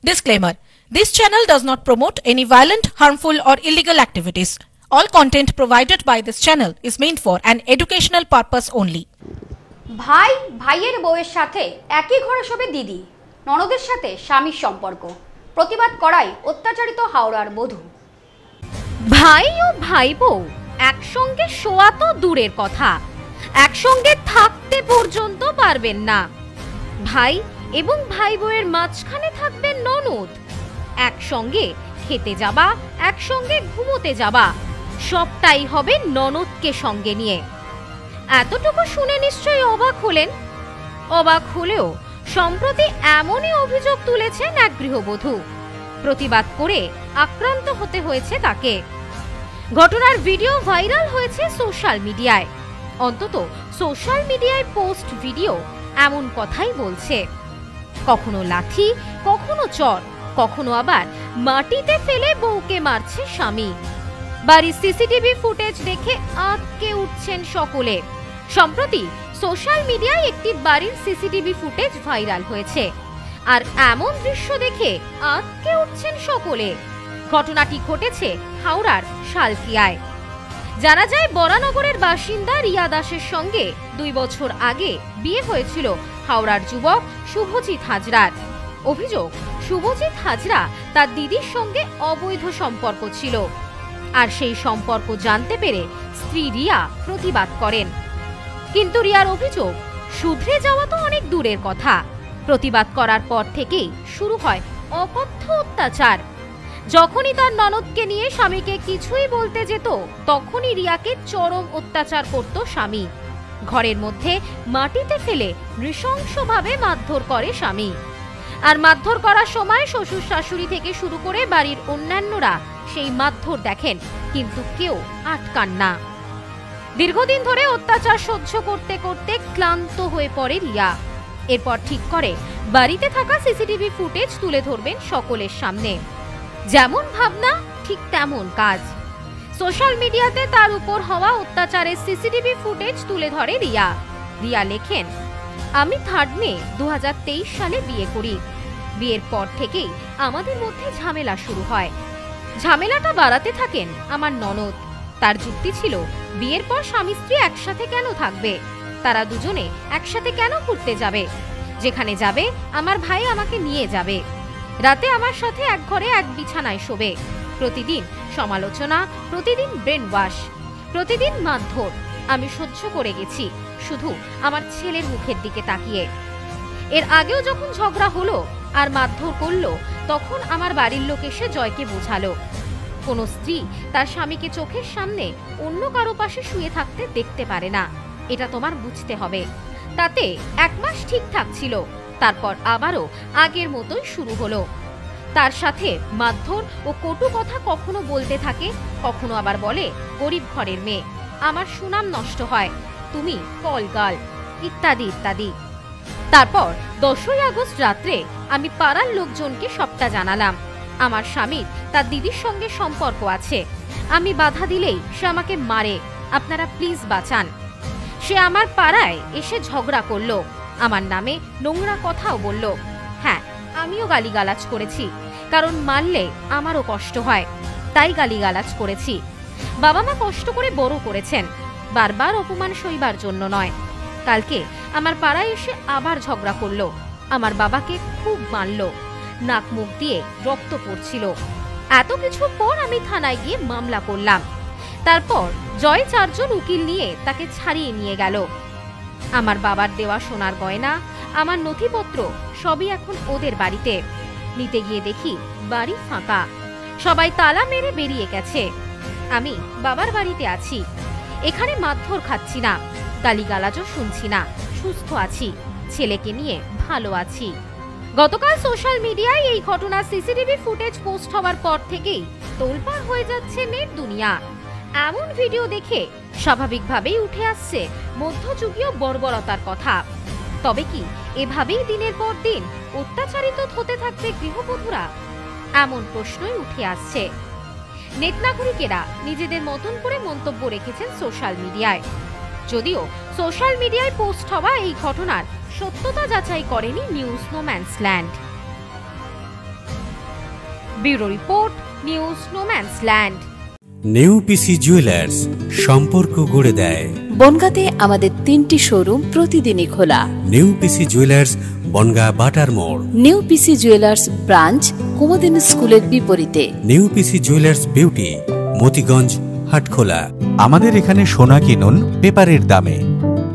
Disclaimer: This channel does not promote any violent, harmful, or illegal activities. All content provided by this channel is meant for an educational purpose only. ভাই ভাইয়ের বউয়ের সাথে একই ঘরে শোবে দিদি, ননদের সাথে স্বামীর সম্পর্ক, প্রতিবাদ করায় অত্যাচারিত হাওড়ার বধূ। ভাই ও ভাই বউ একসঙ্গে শোয়া তো দূরের কথা, একসঙ্গে থাকতে পর্যন্ত পারবেন না। ভাই এবং ভাই বউয়ের মাঝখানে থাকবেন ননদ। একসঙ্গে খেতে যাবা, একসঙ্গে ঘুমোতে যাবা, সবটাই হবে ননদকে সঙ্গে নিয়ে। এতটুকু শুনে নিশ্চয়ই অবাক হলেন। অবাক হলেও সম্প্রতি এমনই অভিযোগ তুলেছেন এক গৃহবধূ। প্রতিবাদ করে আক্রান্ত হতে হয়েছে তাকে। ঘটনার ভিডিও ভাইরাল হয়েছে সোশ্যাল মিডিয়ায়। অন্তত সোশ্যাল মিডিয়ায় পোস্ট ভিডিও এমন কথাই বলছে। কখনো লাঠি, কখনো চর, কখনো আবার মাটিতে ফেলে বউকে মারছে স্বামী। বাড়ির সিসিটিভি ফুটেজ দেখে আঁতকে উঠছেন সকলে। সম্প্রতি সোশ্যাল মিডিয়ায় একটি বাড়ির সিসিটিভি ফুটেজ ভাইরাল হয়েছে, আর এমন দৃশ্য দেখে আঁতকে উঠছেন সকলে। ঘটনাটি ঘটেছে হাওড়ার শালকিয়ায়। জানা যায় বরানগরের বাসিন্দা রিয়া দাসের সঙ্গে 2 বছর আগে বিয়ে হয়েছিল হাওড়ার যুবক শুভজিৎ হাজরার। অভিযোগ, শুভজিৎ হাজরা তার দিদির সঙ্গে অবৈধ সম্পর্ক ছিল, আর সেই সম্পর্ক জানতে পেরে স্ত্রী রিয়া প্রতিবাদ করেন। কিন্তু রিয়ার অভিযোগ, শুধরে যাওয়া তো অনেক দূরের কথা, প্রতিবাদ করার পর থেকেই শুরু হয় অকথ্য অত্যাচার। যখনই তার ননদকে নিয়ে স্বামীকে কিছুই বলতে যেত, তখনই রিয়াকে চরম অত্যাচার করত স্বামী। ঘরের মধ্যে মাটিতে ফেলে নৃশংসভাবে মারধর করে স্বামী। আর মারধর করার সময় শ্বশুর শাশুড়ি থেকে শুরু করে বাড়ির অন্যান্যরা সেই মারধর দেখেন, কিন্তু কেউ আটকান না। দীর্ঘদিন ধরে অত্যাচার সহ্য করতে করতে ক্লান্ত হয়ে পড়ে রিয়া। এরপর ঠিক করে বাড়িতে থাকা সিসিটিভি ফুটেজ তুলে ধরবেন সকলের সামনে। যেমন ভাবনা ঠিক তেমন কাজ। সোশ্যাল মিডিয়াতে তার উপর হওয়া অত্যাচারের সিসিটিভি ফুটেজ তুলে ধরে রিয়া। রিয়া লেখেন, আমি 3 মে 2023 সালে বিয়ে করি। বিয়ের পর থেকেই আমাদের মধ্যে ঝামেলা শুরু হয়। ঝামেলাটা বাড়াতে থাকেন আমার ননদ। তার যুক্তি ছিল, বিয়ের পর স্বামী স্ত্রী একসাথে কেন থাকবে, তারা দুজনে একসাথে কেন ঘুরতে যাবে, যেখানে যাবে আমার ভাই আমাকে নিয়ে যাবে, রাতে আমার সাথে এক ঘরে এক বিছানায় শোবে, প্রতিদিন সমালোচনা, প্রতিদিন ব্রেন ওয়াশ, প্রতিদিন মারধর আমি সহ্য করে গেছি শুধু আমার ছেলের মুখের দিকে তাকিয়ে। এর আগেও যখন ঝগড়া হলো আর মারধর করলো, তখন আমার বাড়ির লোক এসে জয়কে বোঝালো, কোনো স্ত্রী তার স্বামীকে চোখের সামনে অন্য কারো পাশে শুয়ে থাকতে দেখতে পারে না, এটা তোমার বুঝতে হবে। তাতে 1 মাস ঠিকঠাক ছিল, তারপর আবারও আগের মতোই শুরু হলো। তার সাথে মারধর ও কটু কথা কখনো বলতে থাকে, কখনো আবার বলে গরিব ঘরের মেয়ে, আমার সুনাম নষ্ট হয়, তুমি কলগাল, ইত্যাদি ইত্যাদি। তারপর 10ই আগস্ট রাত্রে আমি পাড়ার লোকজনকে সবটা জানালাম। আমার স্বামীর তার দিদির সঙ্গে সম্পর্ক আছে, আমি বাধা দিলেই সে আমাকে মারে, আপনারা প্লিজ বাঁচান। সে আমার পাড়ায় এসে ঝগড়া করলো, আমার নামে নোংরা কথাও বলল। হ্যাঁ, আমিও গালিগালাজ করেছি, কারণ মারলে আমারও কষ্ট হয়, তাই গালিগালাজ করেছি। বাবা মা কষ্ট করে বড় করেছেন, বারবার অপমান সইবার জন্য নয়। কালকে আমার পাড়ায় এসে আবার ঝগড়া করলো, আমার বাবাকে খুব মারল, নাক মুখ দিয়ে রক্ত পড়ছিল। এত কিছুর পর আমি থানায় গিয়ে মামলা করলাম। তারপর জয় 4 জন উকিল নিয়ে তাকে ছাড়িয়ে নিয়ে গেল। আমার বাবার দেওয়া সোনার গয়না, আমার নথিপত্র সবই এখন ওদের বাড়িতে। নিতে গিয়ে দেখি বাড়ি ফাঁকা, সবাই তালা মেরে বেরিয়ে গেছে। আমি বাবার বাড়িতে আছি, এখানে মারধর খাচ্ছি না, গালিগালাজও শুনছি না, সুস্থ আছি, ছেলেকে নিয়ে ভালো আছি। গতকাল সোশ্যাল মিডিয়ায় এই ঘটনার সিসিটিভি ফুটেজ পোস্ট হওয়ার পর থেকেই তোলপাড় হয়ে যাচ্ছে নেট দুনিয়া। এমন ভিডিও দেখে স্বাভাবিকভাবেই উঠে আসছে মধ্যযুগীয় বর্বরতার কথা। তবে কি এভাবেই দিনের পর দিন অত্যাচারিত হতে থাকবে গৃহবধূরা? এমন প্রশ্নই উঠে আসছে। নেট নাগরিকেরা নিজেদের মতন করে মন্তব্য রেখেছেন সোশ্যাল মিডিয়ায়। যদিও সোশ্যাল মিডিয়ায় পোস্ট হওয়া এই ঘটনার সত্যতা যাচাই করেনি news no man's land. Bureau report, news no man's land. New PC jewellers, সম্পর্ক গড়ে দেয়। বনগাঁতে আমাদের 3টি শোরুম প্রতিদিনই খোলা। নিউ পিসি জুয়েলার্স, বনগাঁ বাটার মোড়। New PC jewellers branch, Kumudini স্কুলের বিপরীতে। New PC jewellers beauty, Motiganj, Hatkhola. আমাদের এখানে সোনা কিনুন পেপারের দামে।